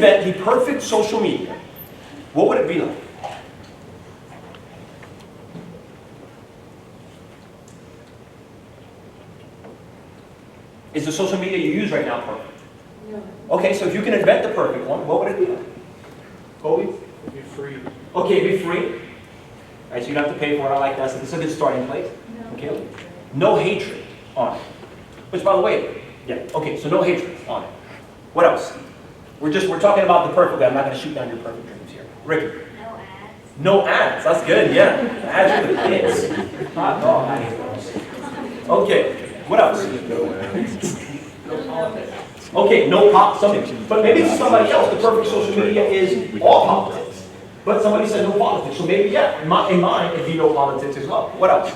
invent the perfect social media, what would it be like? Is the social media you use right now perfect? No. Okay, so if you can invent the perfect one, what would it be like? Kobe? Be free. Okay, be free. All right, so you don't have to pay for it. I like that. So it's a good starting place. No. Okay. No hatred on it. Which, by the way, yeah. Okay, so no hatred on it. What else? We're talking about the perfect. I'm not going to shoot down your perfect dreams here. Ricky. No ads. No ads. That's good. Yeah. Ads for the kids. Hot dog. I hate those. Okay. What else? No politics. Okay, no politics. But maybe to somebody else, the perfect social media is all politics. But somebody said no politics. So maybe, yeah, in mine, it'd be no politics as well. What else?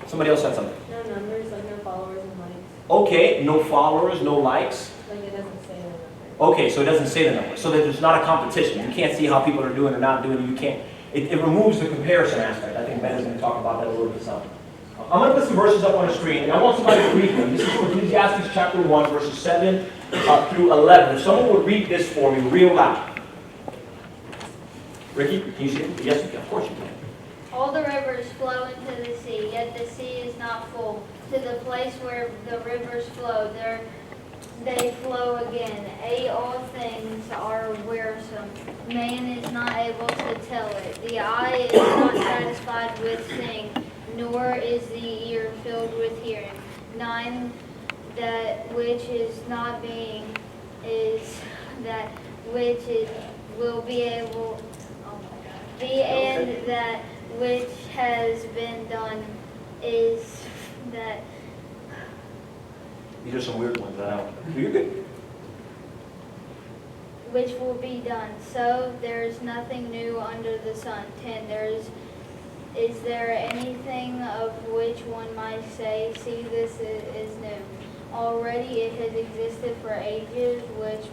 Somebody else said something. No numbers, like no followers and likes. Okay, no followers, no likes. Like it doesn't say the number. Okay, so it doesn't say the number. So that there's not a competition. You can't see how people are doing or not doing. You can't. It removes the comparison aspect. I think Ben is going to talk about that a little bit some. I'm going to put some verses up on the screen, and I want somebody to read them. This is from Ecclesiastes chapter 1, verses 7 through 11. If someone would read this for me real loud. Ricky, can you see it? Yes, of course you can. All the rivers flow into the sea, yet the sea is not full. To the place where the rivers flow, there they flow again. All things are wearisome. Man is not able to tell it. The eye is not satisfied with seeing, nor is the ear filled with hearing. 9, that which is not being is that which it will be able be, and that which has been done is that. These are some weird ones that I don't. You're good. Which will be done. So there is nothing new under the sun. 10. Is there anything of which one might say, see, this is new? Already it has existed for ages, which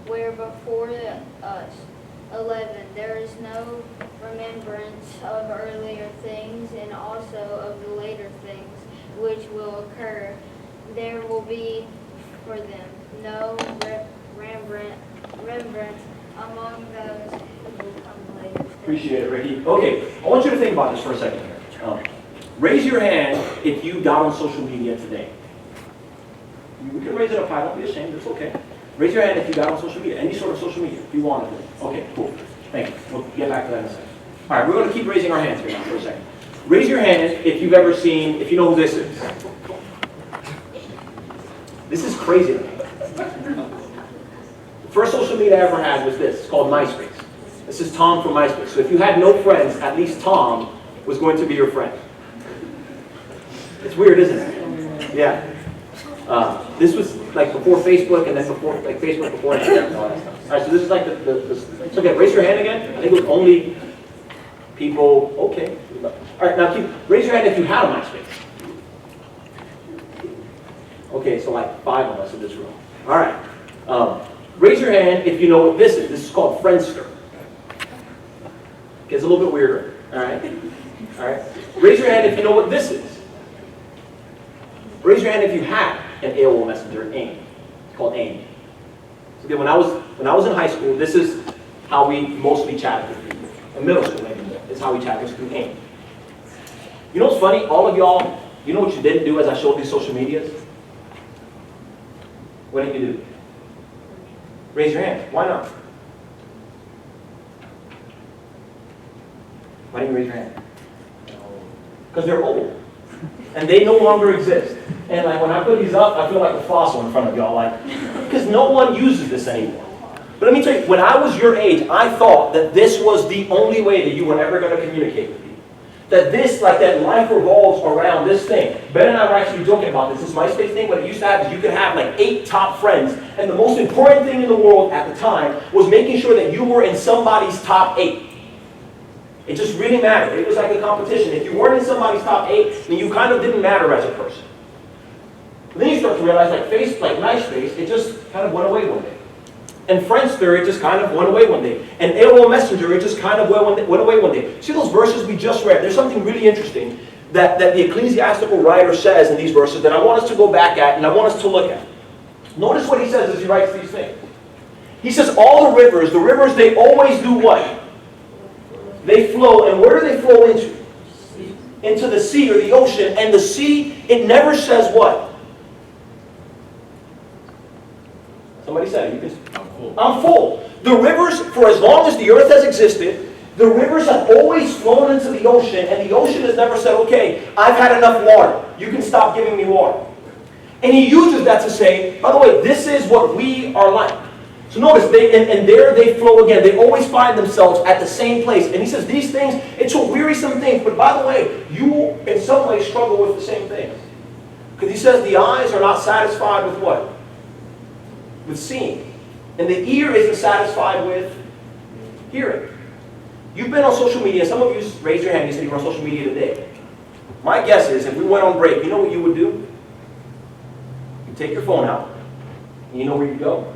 were before us. 11. There is no remembrance of earlier things, and also of the later things which will occur. There will be for them no remembrance among those who come later. Appreciate it, Ricky. Okay, I want you to think about this for a second here. Raise your hand if you got on social media today. You can raise it up high, don't be ashamed, it's okay. Raise your hand if you got on social media, any sort of social media, if you wanted to. Okay, cool. Thank you. We'll get back to that in a second. All right, we're going to keep raising our hands here now for a second. Raise your hand if you've ever seen, if you know who this is. This is crazy. The first social media I ever had was this. It's called Myspace. This is Tom from Myspace. So if you had no friends, at least Tom was going to be your friend. It's weird, isn't it? Yeah. This was like before Facebook, and then before, like Facebook before Instagram and all that stuff. All right, so this is like so again, raise your hand again. I think it was only people, okay. All right, now raise your hand if you had a MySpace. Okay, so like 5 of us in this room. All right. Raise your hand if you know what this is. This is called Friendster. Gets a little bit weirder. All right. All right. Raise your hand if you know what this is. Raise your hand if you had an AOL Messenger, AIM. It's called AIM. So again, when I was in high school, this is how we mostly chatted with people. In middle school, maybe is how we chatted through AIM. You know what's funny? All of y'all, you know what you didn't do as I showed these social medias? What did you do? Raise your hand. Why not? Why didn't you raise your hand? Because they're old. And they no longer exist. And like when I put these up, I feel like a fossil in front of y'all, like, because no one uses this anymore. But let me tell you, when I was your age, I thought that this was the only way that you were ever going to communicate with people. That this, like that life revolves around this thing. Ben and I were actually joking about this MySpace thing. What it used to have is you could have like 8 top friends. And the most important thing in the world at the time was making sure that you were in somebody's top 8. It just really mattered. It was like a competition. If you weren't in somebody's top 8, then you kind of didn't matter as a person. But then you start to realize like MySpace, it just kind of went away one day. And Friendster, it just kind of went away one day. And AOL Messenger, it just kind of went away one day. See those verses we just read? There's something really interesting that the ecclesiastical writer says in these verses that I want us to go back at and I want us to look at. Notice what he says as he writes these things. He says all the rivers, they always do what? They flow. And where do they flow into? Into the sea or the ocean. And the sea, it never says what? Somebody said it. You can, I'm full. I'm full. The rivers, for as long as the earth has existed, the rivers have always flown into the ocean, and the ocean has never said, okay, I've had enough water. You can stop giving me water. And he uses that to say, by the way, this is what we are like. So notice, and there they flow again. They always find themselves at the same place. And he says these things, it's a wearisome thing. But by the way, you in some way struggle with the same things. Because he says the eyes are not satisfied with what? With seeing. And the ear isn't satisfied with hearing. You've been on social media. Some of you raised your hand and said you were on social media today. My guess is if we went on break, you know what you would do? You take your phone out. And you know where you go?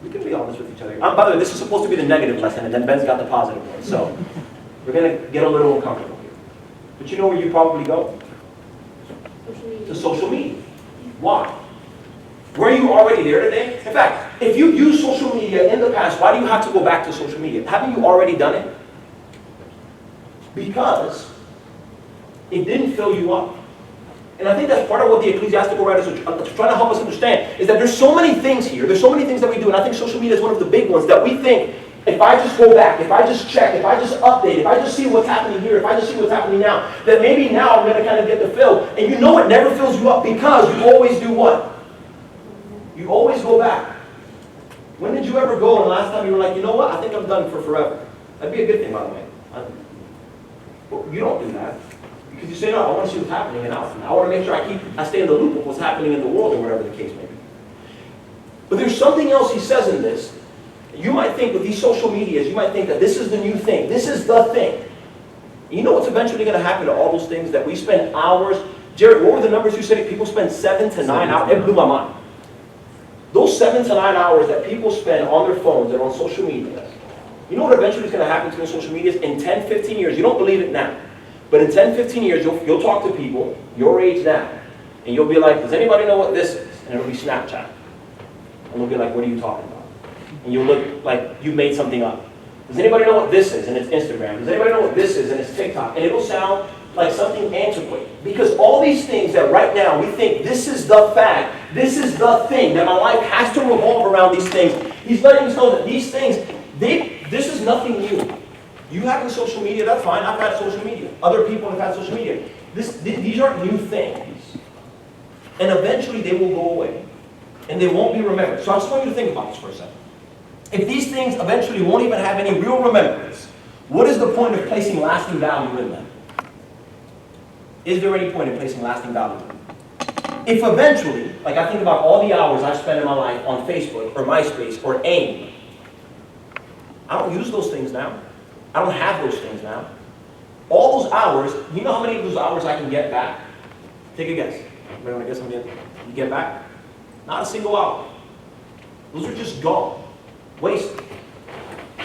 We can be honest with each other. By the way, this is supposed to be the negative lesson, and then Ben's got the positive one. So we're going to get a little uncomfortable here. But you know where you probably go? To social media. Why? Were you already there today? In fact, if you used social media in the past, why do you have to go back to social media? Haven't you already done it? Because it didn't fill you up. And I think that's part of what the ecclesiastical writers are trying to help us understand, is that there's so many things here, there's so many things that we do, and I think social media is one of the big ones that we think, if I just go back, if I just check, if I just update, if I just see what's happening here, if I just see what's happening now, that maybe now I'm going to kind of get the fill. And you know it never fills you up because you always do what? You always go back. When did you ever go and the last time you were like, you know what, I think I'm done for forever? That'd be a good thing, by the way. Well, you don't do that. Because you say, no, I want to see what's happening, and I want to make sure I stay in the loop of what's happening in the world, or whatever the case may be. But there's something else he says in this. You might think with these social medias, you might think that this is the new thing. This is the thing. You know what's eventually going to happen to all those things that we spend hours? Jared, what were the numbers you said? People spend 7 to 9 hours. It blew my mind. Those 7 to 9 hours that people spend on their phones and on social media, you know what eventually is going to happen to those social medias? In 10, 15 years, you don't believe it now. But in 10, 15 years, you'll talk to people your age now, and you'll be like, does anybody know what this is? And it'll be Snapchat. And they'll be like, what are you talking about? And you'll look like you made something up. Does anybody know what this is? And it's Instagram. Does anybody know what this is? And it's TikTok. And it'll sound like something antiquated. Because all these things that right now we think this is the fact, this is the thing, that my life has to revolve around these things. He's letting us know that these things, this is nothing new. You having social media, that's fine. I've had social media. Other people have had social media. These aren't new things. And eventually they will go away. And they won't be remembered. So I just want you to think about this for a second. If these things eventually won't even have any real remembrance, what is the point of placing lasting value in them? Is there any point in placing lasting value in them? If eventually, like I think about all the hours I've spent in my life on Facebook or Myspace or AIM, I don't use those things now. I don't have those things now. All those hours, you know how many of those hours I can get back? Take a guess. Anybody want to guess how many you get back? Not a single hour. Those are just gone. Wasted.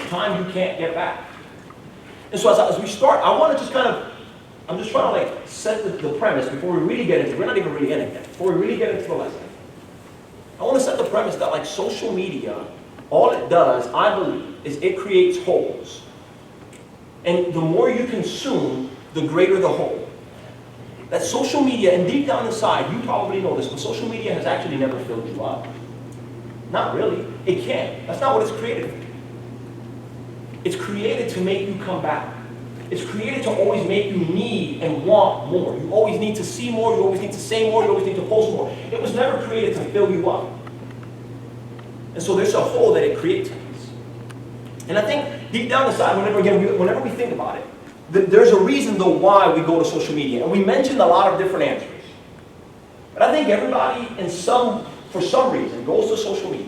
Time you can't get back. And so as we start, I want to just kind of, I'm just trying to like set the premise before we really get into it. We're not even really in it yet. Before we really get into the lesson. I want to set the premise that like social media, all it does, I believe, is it creates holes. And the more you consume, the greater the hole. That social media, and deep down inside, you probably know this, but social media has actually never filled you up. Not really. It can't. That's not what it's created for. It's created to make you come back. It's created to always make you need and want more. You always need to see more, you always need to say more, you always need to post more. It was never created to fill you up. And so there's a hole that it creates in us. And I think deep down inside, whenever we think about it, there's a reason though why we go to social media. And we mentioned a lot of different answers. But I think everybody for some reason goes to social media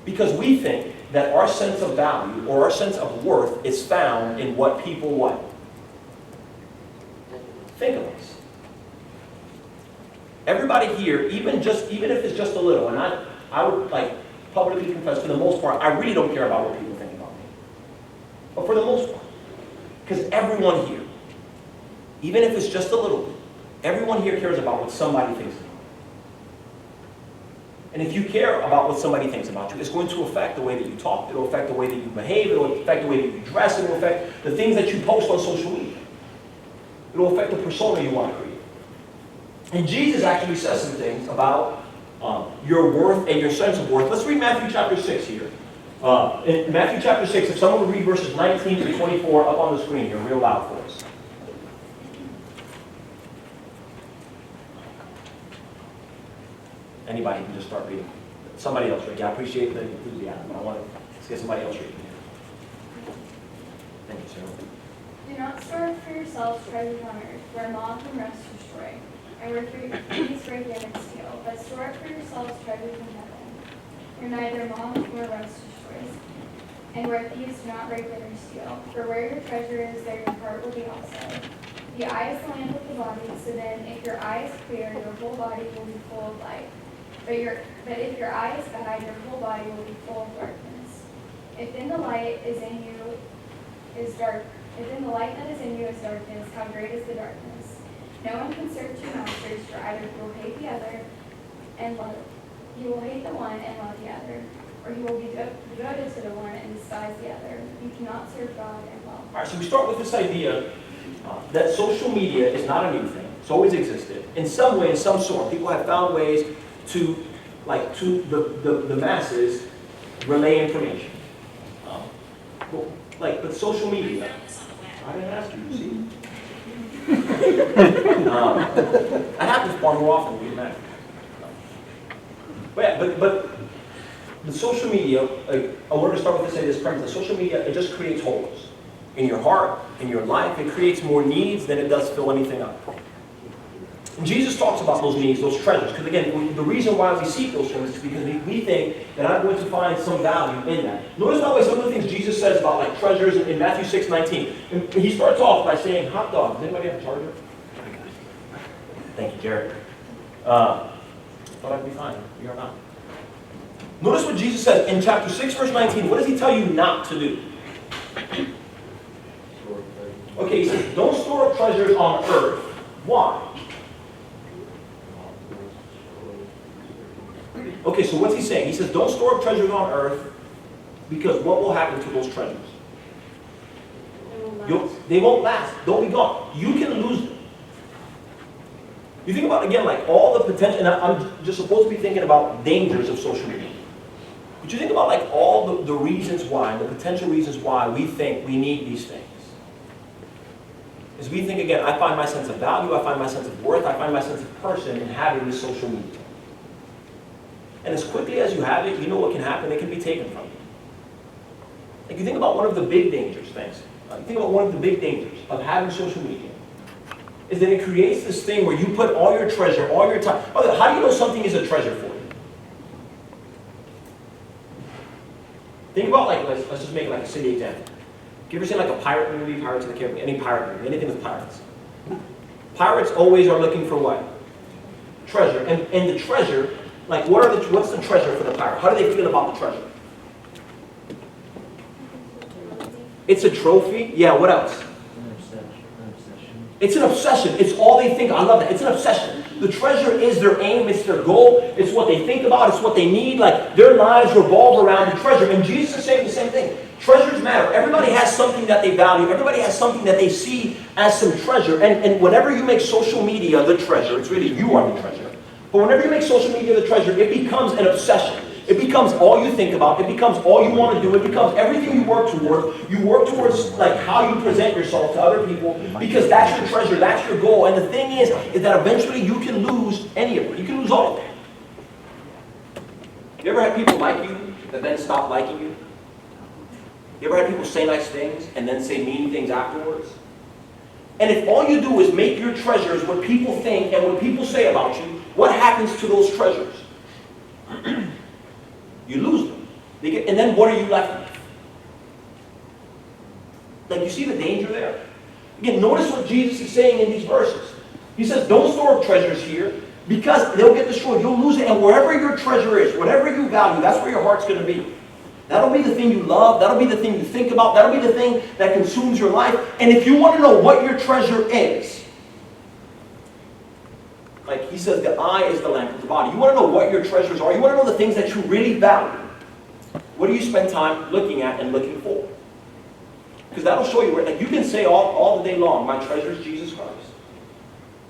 because we think that our sense of value or our sense of worth is found in what people what? Think of us. Everybody here, even if it's just a little, and I would like publicly confess, for the most part, I really don't care about what people think about me. But for the most part, because everyone here, even if it's just a little bit, everyone here cares about what somebody thinks about me. And if you care about what somebody thinks about you, it's going to affect the way that you talk. It'll affect the way that you behave. It'll affect the way that you dress. It'll affect the things that you post on social media. It'll affect the persona you want to create. And Jesus actually says some things about your worth and your sense of worth. Let's read Matthew chapter 6 here. In Matthew chapter 6, if someone would read verses 19 to 24 up on the screen here, real loud for us. Anybody can just start reading. Somebody else read. Yeah, I appreciate the enthusiasm. I want to get somebody else reading. Thank you, Sarah. Do not store up for yourselves treasures on earth, where moth and rust destroy, and where thieves break in and steal. But store up for yourselves treasures in heaven, where neither moth nor rust destroys, and where thieves do not break in or steal. For where your treasure is, there your heart will be also. The eye is the lamp of the body, so then if your eye is clear, your whole body will be full of light. But if your eye is bad, your whole body will be full of darkness. If then the light that is in you is darkness, how great is the darkness? No one can serve two masters, for either he will hate the one and love the other, or he will be devoted to the one and despise the other. You cannot serve God and love. All right, so we start with this idea that social media is not a new thing. It's always existed. In some way, in some sort, people have found ways to the masses relay information. But social media, I didn't ask you, see? I have this far more often than you imagine. But the social media, I wanted to start with this premise. The social media, it just creates holes in your heart, in your life. It creates more needs than it does fill anything up. And Jesus talks about those needs, those treasures. Because again, the reason why we seek those treasures is because we think that I'm going to find some value in that. Notice by the way some of the things Jesus says about like treasures in Matthew 6:19. And he starts off by saying, hot dogs. Does anybody have a charger? Thank you, Jared. Thought I'd be fine. You're not. Notice what Jesus says in chapter 6, verse 19. What does he tell you not to do? Okay, he says, don't store up treasures on earth. Why? Okay, so what's he saying? He says, don't store up treasures on earth because what will happen to those treasures? They won't last. They'll be gone. You can lose them. You think about, again, like all the potential, and I'm just supposed to be thinking about dangers of social media. But you think about like all the reasons why, the potential reasons why we think we need these things. Is we think, again, I find my sense of value, I find my sense of worth, I find my sense of person in having this social media. And as quickly as you have it, you know what can happen. It can be taken from you. Like you think about one of the big dangers, you think about one of the big dangers of having social media is that it creates this thing where you put all your treasure, all your time. How do you know something is a treasure for you? Think about like, let's just make like a city example. You ever seen like a pirate movie, Pirates of the Caribbean, any pirate movie, anything with pirates? Pirates always are looking for what? Treasure. And the treasure, like what's the treasure for the pirate? How do they feel about the treasure? It's a trophy. Yeah, what else? It's an obsession. It's all they think. I love that. It's an obsession. The treasure is their aim. It's their goal. It's what they think about. It's what they need. Like their lives revolve around the treasure. And Jesus is saying the same thing. Treasures matter. Everybody has something that they value. Everybody has something that they see as some treasure. And whenever you make social media the treasure, it's really you are the treasure. But whenever you make social media the treasure, it becomes an obsession. It becomes all you think about. It becomes all you want to do. It becomes everything you work towards. You work towards like how you present yourself to other people because that's your treasure. That's your goal. And the thing is that eventually you can lose any of it. You can lose all of it. You ever had people like you that then stop liking you? You ever had people say nice things and then say mean things afterwards? And if all you do is make your treasures what people think and what people say about you, what happens to those treasures? You lose them. And then what are you left with? Like, you see the danger there? Again, notice what Jesus is saying in these verses. He says, don't store up treasures here because they'll get destroyed. You'll lose it. And wherever your treasure is, whatever you value, that's where your heart's going to be. That'll be the thing you love. That'll be the thing you think about. That'll be the thing that consumes your life. And if you want to know what your treasure is, Like he says, the eye is the lamp of the body. You want to know what your treasures are? You want to know the things that you really value? What do you spend time looking at and looking for? Because that'll show you where, like you can say all the day long, my treasure is Jesus Christ.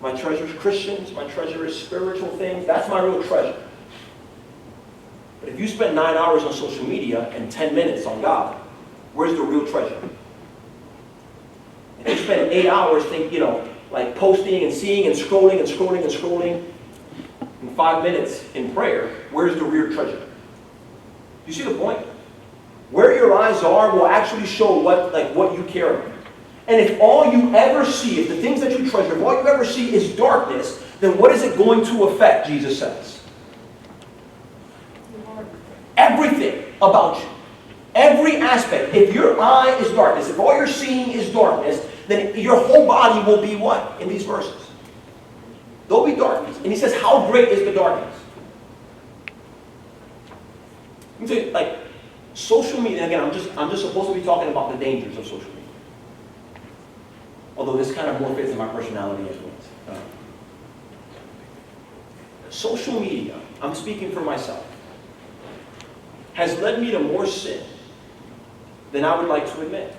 My treasure is Christians. My treasure is spiritual things. That's my real treasure. But if you spend 9 hours on social media and 10 minutes on God, where's the real treasure? If you spend 8 hours like posting and seeing and scrolling and scrolling and scrolling, and 5 minutes in prayer, where's the real treasure? You see the point? Where your eyes are will actually show what you care about. And if all you ever see, if the things that you treasure, if all you ever see is darkness, then what is it going to affect, Jesus says? Everything about you. Every aspect. If your eye is darkness, if all you're seeing is darkness, then your whole body will be what? In these verses. There'll be darkness. And he says, how great is the darkness? Let me tell you, like, social media, again, I'm just supposed to be talking about the dangers of social media. Although this kind of more fits in my personality as well. Social media, I'm speaking for myself, has led me to more sin than I would like to admit.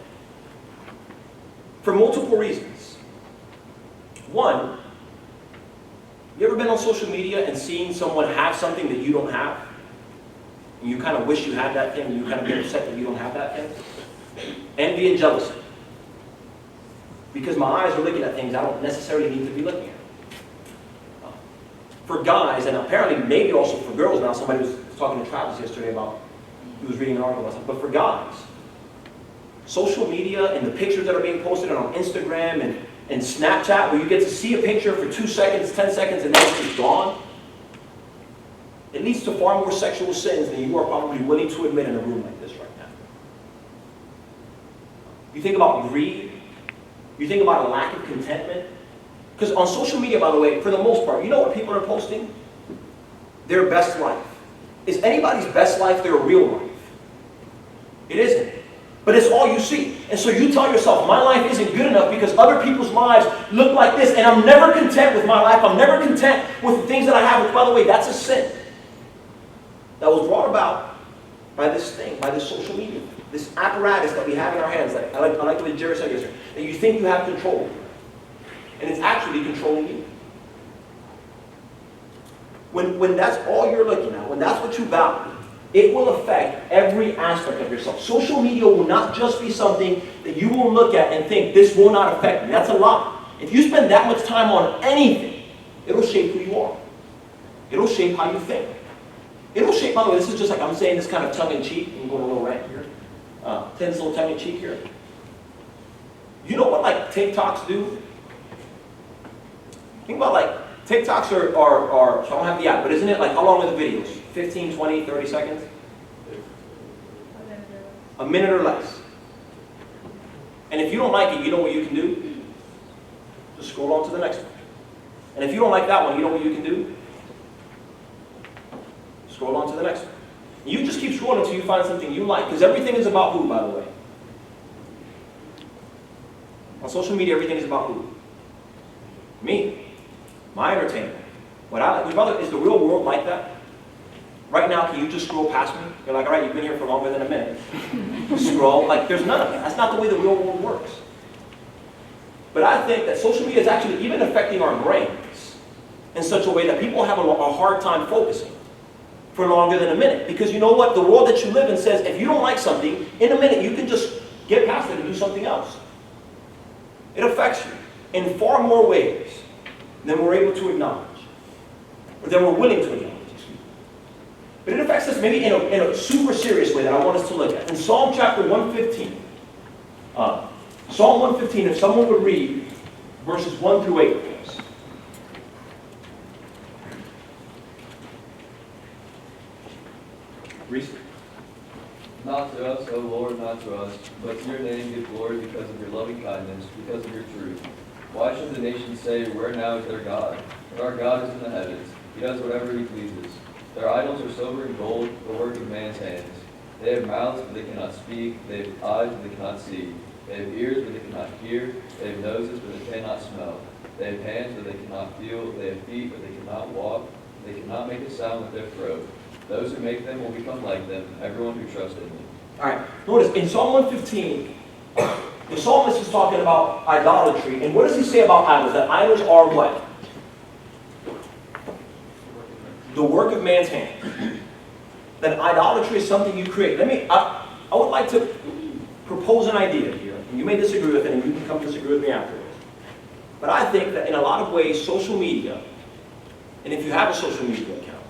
For multiple reasons. One, you ever been on social media and seen someone have something that you don't have? And you kind of wish you had that thing, and you kind of get upset that you don't have that thing? Envy and jealousy. Because my eyes are looking at things I don't necessarily need to be looking at. For guys, and apparently maybe also for girls now, somebody was talking to Travis yesterday about, he was reading an article about something, but for guys, social media and the pictures that are being posted on Instagram and Snapchat, where you get to see a picture for 2 seconds, 10 seconds, and then it's gone, it leads to far more sexual sins than you are probably willing to admit in a room like this right now. You think about greed, you think about a lack of contentment. Because on social media, by the way, for the most part, you know what people are posting? Their best life. Is anybody's best life their real life? It isn't. But it's all you see. And so you tell yourself, my life isn't good enough because other people's lives look like this, and I'm never content with my life. I'm never content with the things that I have. Which, by the way, that's a sin that was brought about by this thing, by this social media, this apparatus that we have in our hands. I like what Jerry said yesterday, that you think you have control over. And it's actually controlling you. When that's all you're looking at, when that's what you value, it will affect every aspect of yourself. Social media will not just be something that you will look at and think, this will not affect me. That's a lie. If you spend that much time on anything, it'll shape who you are. It'll shape how you think. It'll shape, by the way, this is just like, I'm saying this kind of tongue-in-cheek. I'm going a little rant here. This little tongue-in-cheek here. You know what, like, TikToks do? Think about, like, TikToks are so I don't have the app, but isn't it, like, how long are the videos? 15, 20, 30 seconds? A minute or less. And if you don't like it, you know what you can do? Just scroll on to the next one. And if you don't like that one, you know what you can do? Scroll on to the next one. You just keep scrolling until you find something you like, because everything is about who, by the way? On social media, everything is about who? Me. My entertainment. What I like. Brother, is the real world like that? Right now, can you just scroll past me? You're like, all right, you've been here for longer than a minute. Scroll. Like, there's none of that. That's not the way the real world works. But I think that social media is actually even affecting our brains in such a way that people have a hard time focusing for longer than a minute. Because you know what? The world that you live in says if you don't like something, in a minute you can just get past it and do something else. It affects you in far more ways than we're able to acknowledge, or than we're willing to acknowledge. But it affects us maybe in a super serious way that I want us to look at. In Psalm chapter 115, Psalm 115, if someone would read verses 1 through 8 for us. Reese? Not to us, O Lord, not to us, but to your name give glory because of your loving kindness, because of your truth. Why should the nations say, where now is their God? But our God is in the heavens. He does whatever he pleases. Their idols are silver and gold, the work of man's hands. They have mouths, but they cannot speak. They have eyes, but they cannot see. They have ears, but they cannot hear. They have noses, but they cannot smell. They have hands, but they cannot feel. They have feet, but they cannot walk. They cannot make a sound with their throat. Those who make them will become like them, everyone who trusts in them. All right, notice in Psalm 115, the psalmist is talking about idolatry. And what does he say about idols? That idols are what? The work of man's hand. That idolatry is something you create. I would like to propose an idea here. And you may disagree with it, and you can come disagree with me afterwards. But I think that in a lot of ways, social media, and if you have a social media account,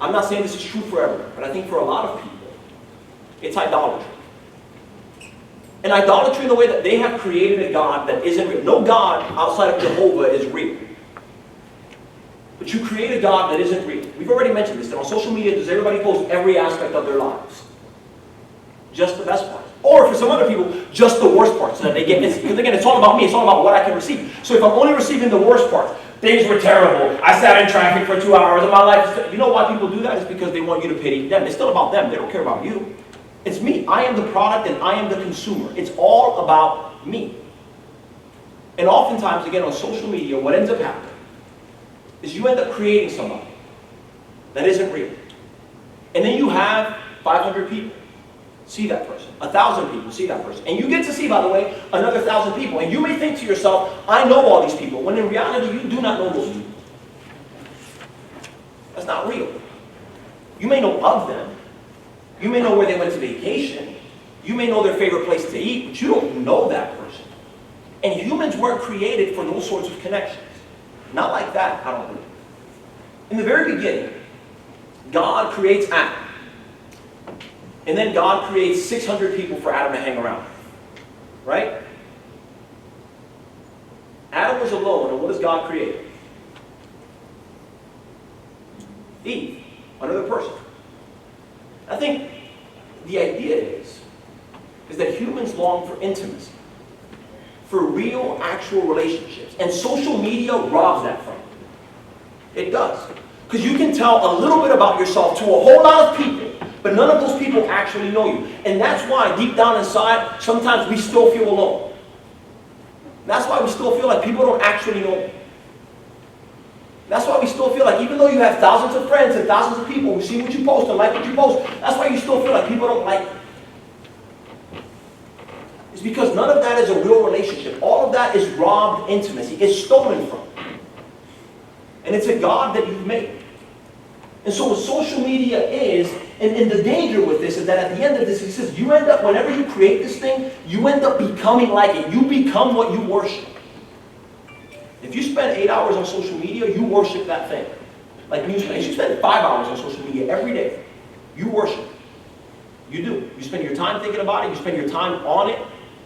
I'm not saying this is true for everyone, but I think for a lot of people, it's idolatry. And idolatry in the way that they have created a God that isn't real. No God outside of Jehovah is real. But you create a God that isn't real. We've already mentioned this, that on social media, does everybody post every aspect of their lives? Just the best parts. Or for some other people, just the worst parts. So that they get this. Because again, it's all about me. It's all about what I can receive. So if I'm only receiving the worst parts, things were terrible. I sat in traffic for 2 hours of my life. You know why people do that? It's because they want you to pity them. It's still about them. They don't care about you. It's me. I am the product and I am the consumer. It's all about me. And oftentimes, again, on social media, what ends up happening is you end up creating somebody that isn't real. And then you have 500 people see that person. 1,000 people see that person. And you get to see, by the way, another 1,000 people. And you may think to yourself, I know all these people, when in reality, you do not know those people. That's not real. You may know of them. You may know where they went to vacation. You may know their favorite place to eat, but you don't know that person. And humans weren't created for those sorts of connections. Not like that, I don't believe. In the very beginning, God creates Adam. And then God creates 600 people for Adam to hang around. Right? Adam was alone, and what does God create? Eve, another person. I think the idea is that humans long for intimacy, for real, actual relationships. And social media robs that from you. It does. Because you can tell a little bit about yourself to a whole lot of people, but none of those people actually know you. And that's why deep down inside, sometimes we still feel alone. That's why we still feel like people don't actually know you. That's why we still feel like, even though you have thousands of friends and thousands of people who see what you post and like what you post, that's why you still feel like people don't like you. It's because none of that is a real relationship. All of that is robbed intimacy. It's stolen from. And it's a God that you've made. And so what social media is, and the danger with this is that at the end of this, he says, you end up, whenever you create this thing, you end up becoming like it. You become what you worship. If you spend 8 hours on social media, you worship that thing. Like music. If you spend 5 hours on social media every day, you worship it. You do. You spend your time thinking about it. You spend your time on it.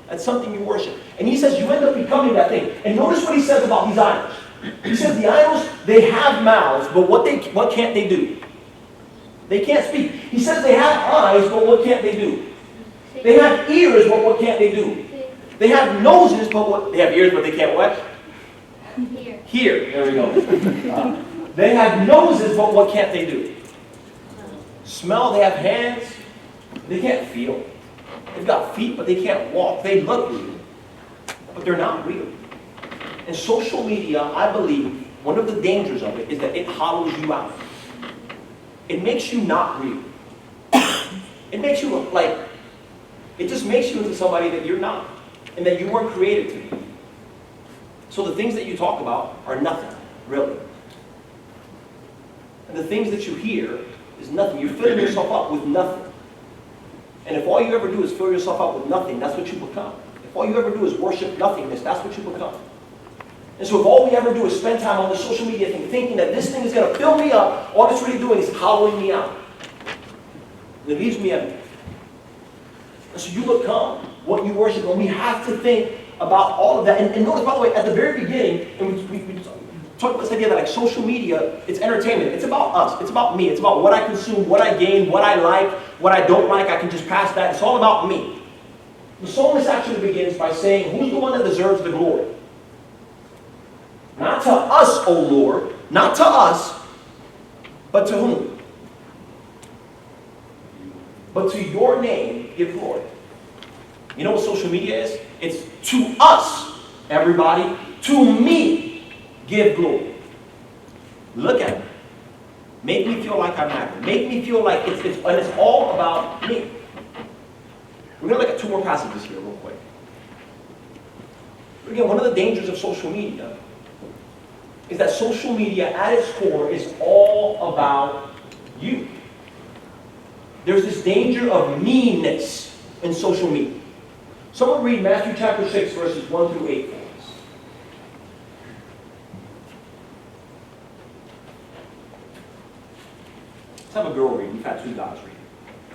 That's something you worship. And he says you end up becoming that thing. And notice what he says about these idols. He says the idols, they have mouths, but what can't they do? They can't speak. He says they have eyes, but what can't they do? They have ears, but what can't they do? They have noses, but they have ears, but they can't what? Hear. There we go. They have noses, but what can't they do? Smell. They have hands. They can't feel. They've got feet, but they can't walk. They look real, but they're not real. And social media, I believe, one of the dangers of it is that it hollows you out. It makes you not real. It makes you look like, it just makes you into somebody that you're not, and that you weren't created to be. So the things that you talk about are nothing, really. And the things that you hear is nothing. You're filling yourself up with nothing. And if all you ever do is fill yourself up with nothing, that's what you become. If all you ever do is worship nothingness, that's what you become. And so if all we ever do is spend time on the social media thing, thinking that this thing is going to fill me up, all it's really doing is hollowing me out. And it leaves me empty. And so you become what you worship. And we have to think about all of that. And notice, by the way, at the very beginning, and we talked about this idea that like social media, it's entertainment. It's about us. It's about me. It's about what I consume, what I gain, what I like, what I don't like. I can just pass that. It's all about me. The psalmist actually begins by saying, who's the one that deserves the glory? Not to us, O Lord, not to us, but to whom? But to your name give glory. You know what social media is? It's to us, everybody, to me give glory. Look at me. Make me feel like I matter. Make me feel like and it's all about me. We're going to look at two more passages here real quick. Again, one of the dangers of social media is that social media at its core is all about you. There's this danger of meanness in social media. Someone read Matthew chapter 6, verses 1 through 8 for us. Let's have a girl read. We've had two guys read.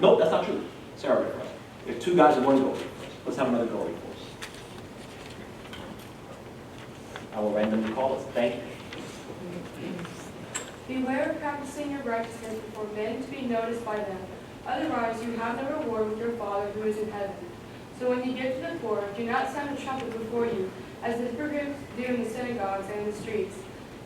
Nope, that's not true. Sarah read for us. We have two guys and one girl read for us. Let's have another girl read for us. I will randomly call us. Thank you. Beware of practicing your righteousness before men to be noticed by them. Otherwise, you have no reward with your Father who is in heaven. So when you give to the poor, do not sound a trumpet before you, as the hypocrites do in the synagogues and in the streets,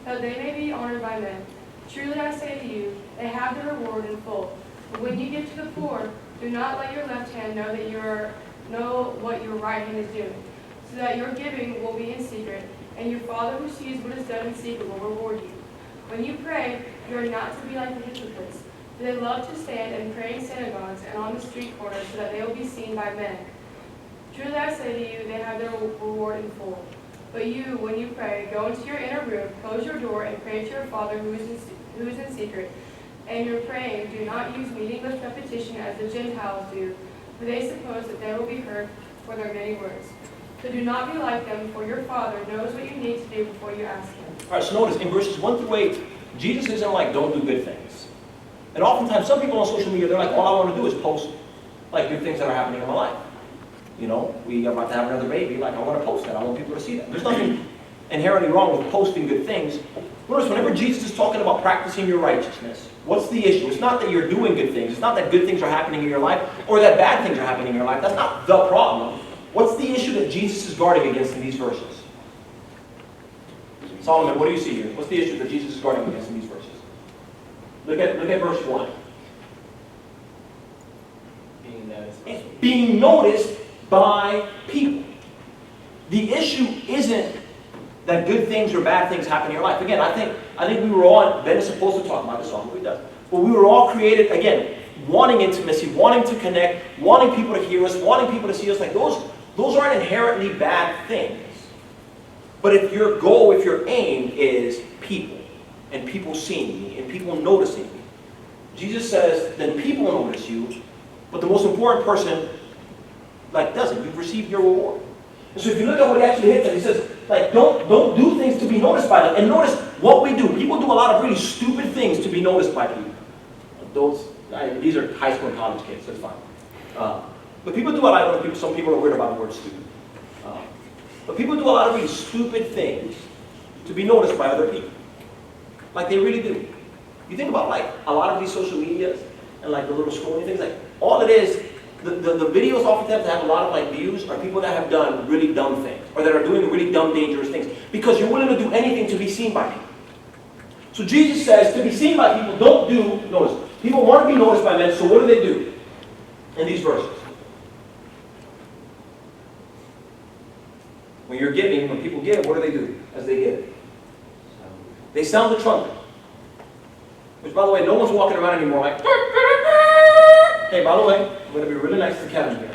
that they may be honored by men. Truly I say to you, they have their reward in full. But when you give to the poor, do not let your left hand know what your right hand is doing, so that your giving will be in secret, and your Father who sees what is done in secret will reward you. When you pray, you are not to be like the hypocrites, for they love to stand and pray in synagogues and on the street corners, so that they will be seen by men. Truly I say to you, they have their reward in full. But you, when you pray, go into your inner room, close your door, and pray to your Father who is in secret. And your praying, do not use meaningless repetition as the Gentiles do, for they suppose that they will be heard for their many words. So do not be like them, for your Father knows what you need to do before you ask Him. All right, so notice in verses 1 through 8, Jesus isn't like, don't do good things. And oftentimes, some people on social media, they're like, all I want to do is post like good things that are happening in my life. You know, we are about to have another baby, like I want to post that. I want people to see that. There's nothing inherently wrong with posting good things. Notice whenever Jesus is talking about practicing your righteousness, what's the issue? It's not that you're doing good things. It's not that good things are happening in your life or that bad things are happening in your life. That's not the problem. What's the issue that Jesus is guarding against in these verses? Solomon, what do you see here? What's the issue that Jesus is guarding against in these verses? Look at verse 1. It's being noticed by people. The issue isn't that good things or bad things happen in your life. Again, I think we were all, Ben is supposed to talk about this, so he does. But we were all created, again, wanting intimacy, wanting to connect, wanting people to hear us, wanting people to see us. Like those aren't inherently bad things. But if your goal, if your aim is people, and people seeing me, and people noticing me, Jesus says, then people notice you, but the most important person doesn't. You've received your reward. And so if you look at what he actually hits, he says, don't do things to be noticed by them. And notice what we do. People do a lot of really stupid things to be noticed by people. These are high school and college kids, so it's fine. But people do a lot of some people are weird about the word stupid. But people do a lot of really stupid things to be noticed by other people. Like they really do. You think about a lot of these social medias and the little scrolling things, all it is, the videos oftentimes that have a lot of views are people that have done really dumb things or that are doing really dumb, dangerous things because you're willing to do anything to be seen by people. So Jesus says to be seen by people, don't do, notice, people want to be noticed by men, so what do in these verses? When you're giving, when people give, what do as they give? They sound the trumpet. Which, by the way, no one's walking around anymore like, hey, by the way, I'm going to be really nice to Kevin here.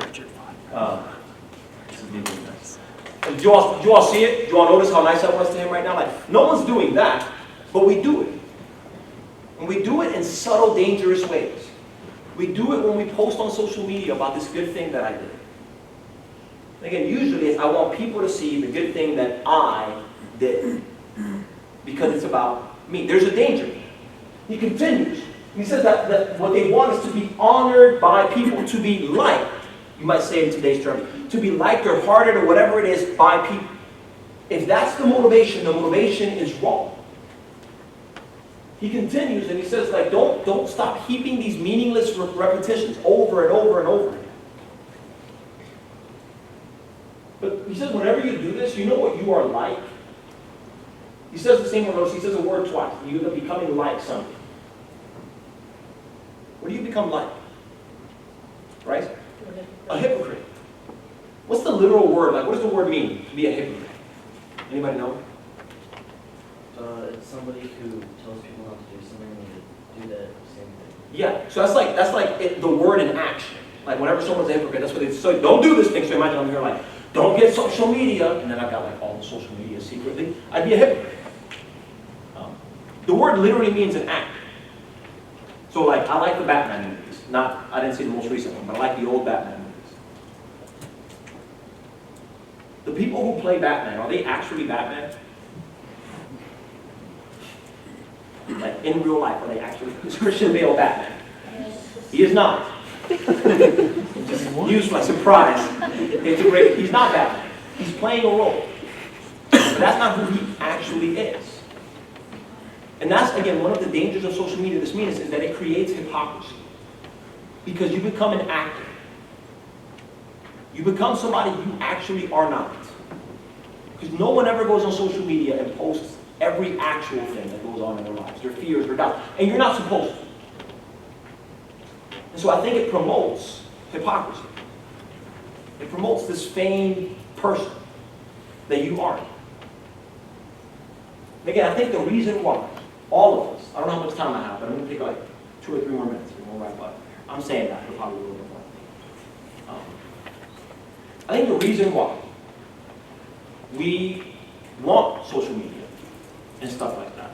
Do you all see it? Do you all notice how nice I was to him right now? No one's doing that, but we do it. And we do it in subtle, dangerous ways. We do it when we post on social media about this good thing that I did. Again, usually it's I want people to see the good thing that I did. Because it's about me. There's a danger. He continues. He says that what they want is to be honored by people, to be liked. You might say in today's terms, to be liked or hearted or whatever it is by people. If that's the motivation is wrong. He continues and he says, don't stop heaping these meaningless repetitions over and over and over again. But he says, whenever you do this, you know what you are like? He says the same word, he says a word twice. You're becoming like something. What do you become like? Right? A hypocrite. What's the literal word? What does the word mean to be a hypocrite? Anybody know? It's somebody who tells people not to do something and they do that same thing. Yeah, so that's like the word in action. Like whenever someone's a hypocrite, that's what they say. Don't do this thing. So imagine I'm here like, don't get social media, and then I've got like all the social media secretly. I'd be a hypocrite. The word literally means an act. So like, I like the Batman movies. I didn't see the most recent one, but I like the old Batman movies. The people who play Batman, are they actually Batman? Like in real life, are they actually? Is Christian Bale Batman? He is not. Just used by surprise. He's not Batman. He's playing a role. But that's not who he actually is. And that's, again, one of the dangers of social media, this means, is that it creates hypocrisy. Because you become an actor. You become somebody you actually are not. Because no one ever goes on social media and posts every actual thing that goes on in their lives, their fears, their doubts. And you're not supposed to. And so I think it promotes hypocrisy. It promotes this feigned person that you aren't. And again, I think the reason why all of us, I don't know how much time I have, but I'm going to take like 2 or 3 more minutes and we'll wrap up. I'm saying that, but probably a little bit more. I think the reason why we want social media and stuff like that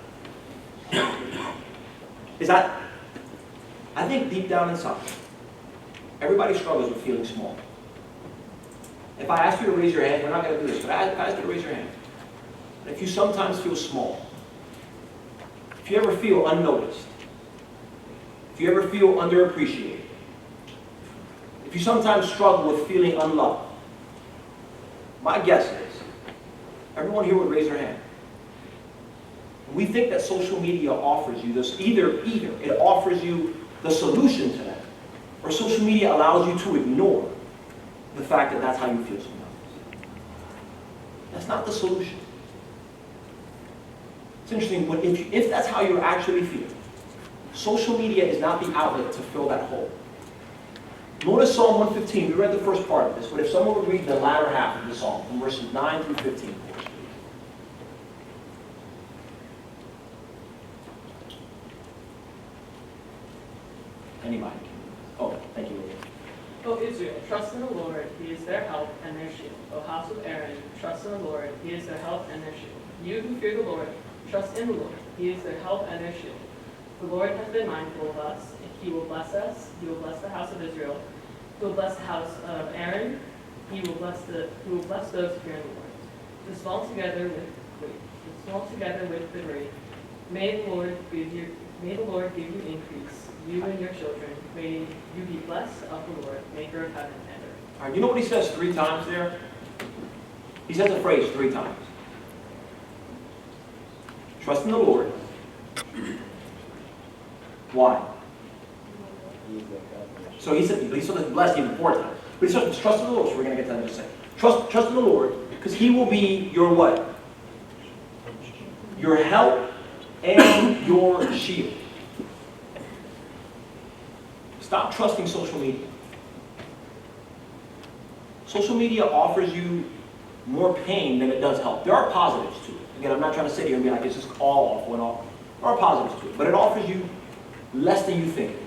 is that I think deep down inside, everybody struggles with feeling small. If I ask you to raise your hand, we're not going to do this, but if I ask you to raise your hand, if you sometimes feel small, if you ever feel unnoticed, if you ever feel underappreciated, if you sometimes struggle with feeling unloved, my guess is everyone here would raise their hand. We think that social media offers you this, either it offers you the solution to that, or social media allows you to ignore the fact that that's how you feel sometimes. That's not the solution. It's interesting, if that's how you actually feel, social media is not the outlet to fill that hole. Notice Psalm 115, we read the first part of this, but if someone would read the latter half of the psalm, from verses 9 through 15, for us, please. Anybody? Oh, thank you, William. O Israel, trust in the Lord, he is their help and their shield. O house of Aaron, trust in the Lord, he is their help and their shield. You who fear the Lord, trust in the Lord, he is their help and their shield. The Lord has been mindful of us, he will bless us, he will bless the house of Israel, he will bless the house of Aaron, he will bless those who fear the Lord. The small together with the great. May the Lord give you increase, you and your children. May you be blessed of the Lord, maker of heaven and earth. All right, you know what he says 3 times there? He says a phrase 3 times. Trust in the Lord. Why? So he said, he's going to bless even 4 times. But he says, trust in the Lord, so we're going to get to that in just a second. Trust in the Lord, because he will be your what? Your help and your shield. Stop trusting social media. Social media offers you more pain than it does help. There are positives to it. Again, I'm not trying to sit here and be like, it's just all awful and all. There are positives to it, but it offers you less than you think it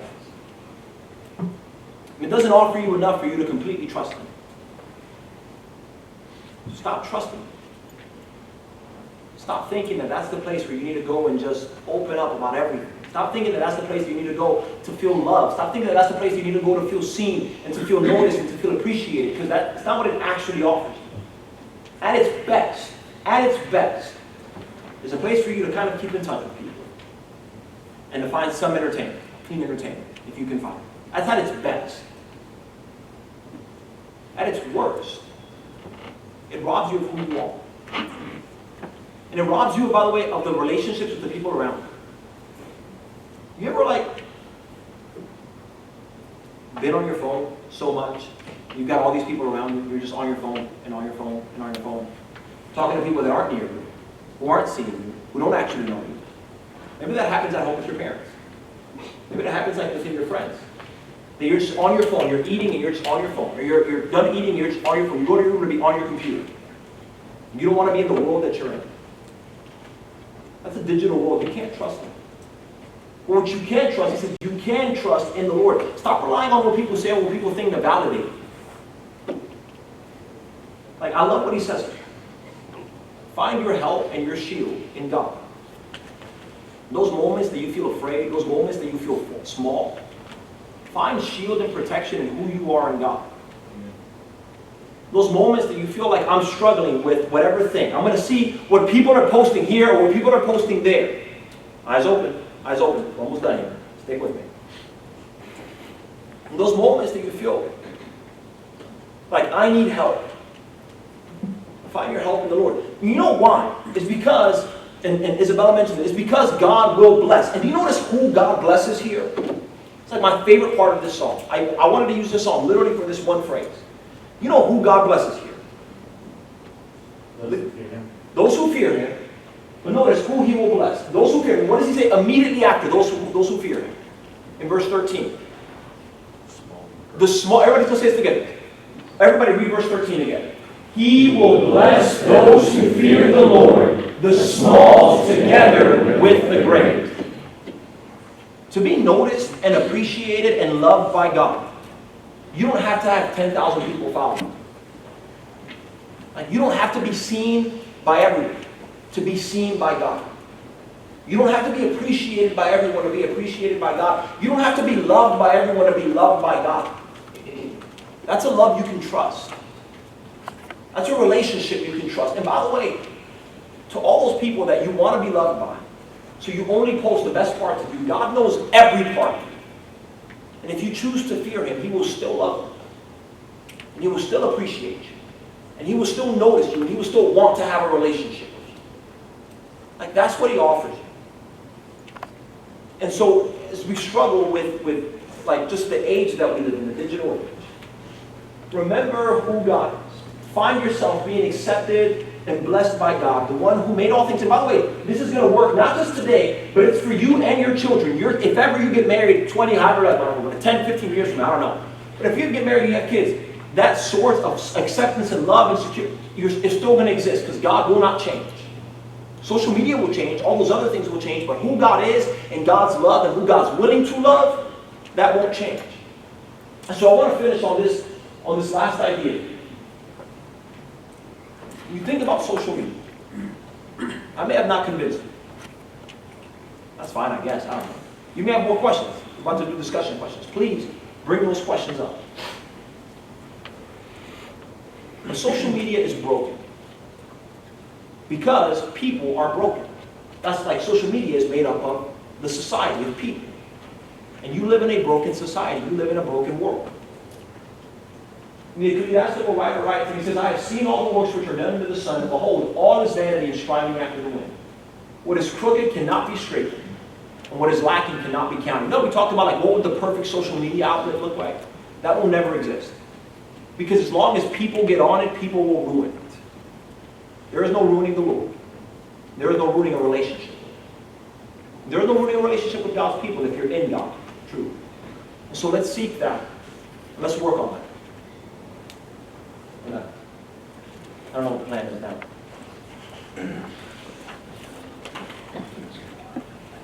does. It doesn't offer you enough for you to completely trust him. Stop trusting him. Stop thinking that that's the place where you need to go and just open up about everything. Stop thinking that that's the place you need to go to feel love. Stop thinking that that's the place you need to go to feel seen and to feel noticed and to feel appreciated, because that's not what it actually offers you. At its best, there's a place for you to kind of keep in touch with people and to find some entertainment, clean entertainment, if you can find it. That's at its best. At its worst, it robs you of who you are. And it robs you, by the way, of the relationships with the people around you. You ever, been on your phone so much, you've got all these people around you, you're just on your phone, and on your phone, and on your phone, talking to people that aren't near you, who aren't seeing you, who don't actually know you. Maybe that happens at home with your parents. Maybe that happens within your friends. That you're just on your phone, you're eating and you're just on your phone. Or you're done eating and you're just on your phone. You go to your room to be on your computer. You don't want to be in the world that you're in. That's a digital world. You can't trust them. But what you can trust, he says, you can trust in the Lord. Stop relying on what people say or what people think to validate. Like, I love what he says. Find your help and your shield in God. Those moments that you feel afraid, those moments that you feel small, find shield and protection in who you are in God. Those moments that you feel like I'm struggling with whatever thing. I'm going to see what people are posting here or what people are posting there. Eyes open. Eyes open. We're almost done here. Stick with me. In those moments that you feel like I need help, find your help in the Lord. You know why? It's because, and Isabella mentioned it, it's because God will bless. And do you notice who God blesses here? It's like my favorite part of this song. I wanted to use this song literally for this one phrase. You know who God blesses here? Those who fear Him. But notice who He will bless. Those who fear Him. What does He say immediately after those who fear Him? In verse 13. The small. Everybody just say this together. Everybody read verse 13 again. He will bless those who fear the Lord, the small together with the great. To be noticed and appreciated and loved by God, you don't have to have 10,000 people following. Like, you don't have to be seen by everyone to be seen by God. You don't have to be appreciated by everyone to be appreciated by God. You don't have to be loved by everyone to be loved by God. That's a love you can trust. That's a relationship you can trust. And by the way, to all those people that you want to be loved by, so you only post the best parts of you, God knows every part of you. And if you choose to fear Him, He will still love you. And He will still appreciate you. And He will still notice you. And He will still want to have a relationship with you. Like, that's what He offers you. And so, as we struggle with like just the age that we live in, the digital age, remember who God is. Find yourself being accepted and blessed by God, the one who made all things. And by the way, this is going to work not just today, but it's for you and your children. If ever you get married 20, however, 10, 15 years from now, I don't know. But if you get married and you have kids, that source of acceptance and love and security is still going to exist because God will not change. Social media will change. All those other things will change. But who God is and God's love and who God's willing to love, that won't change. And so I want to finish on this last idea. You think about social media. I may have not convinced you. That's fine, I guess. I don't know. You may have more questions. We're about to do discussion questions. Please bring those questions up. But social media is broken. Because people are broken. That's like social media is made up of the society of people. And you live in a broken society. You live in a broken world. The ecclesiastical writer writes, and he says, I have seen all the works which are done under the sun, and behold, all is vanity and striving after the wind. What is crooked cannot be straightened, and what is lacking cannot be counted. No, we talked about like what would the perfect social media outlet look like? That will never exist. Because as long as people get on it, people will ruin it. There is no ruining the Lord. There is no ruining a relationship. There is no ruining a relationship with God's people if you're in God, truly. And so let's seek that. And let's work on that. I don't know what the plan is now.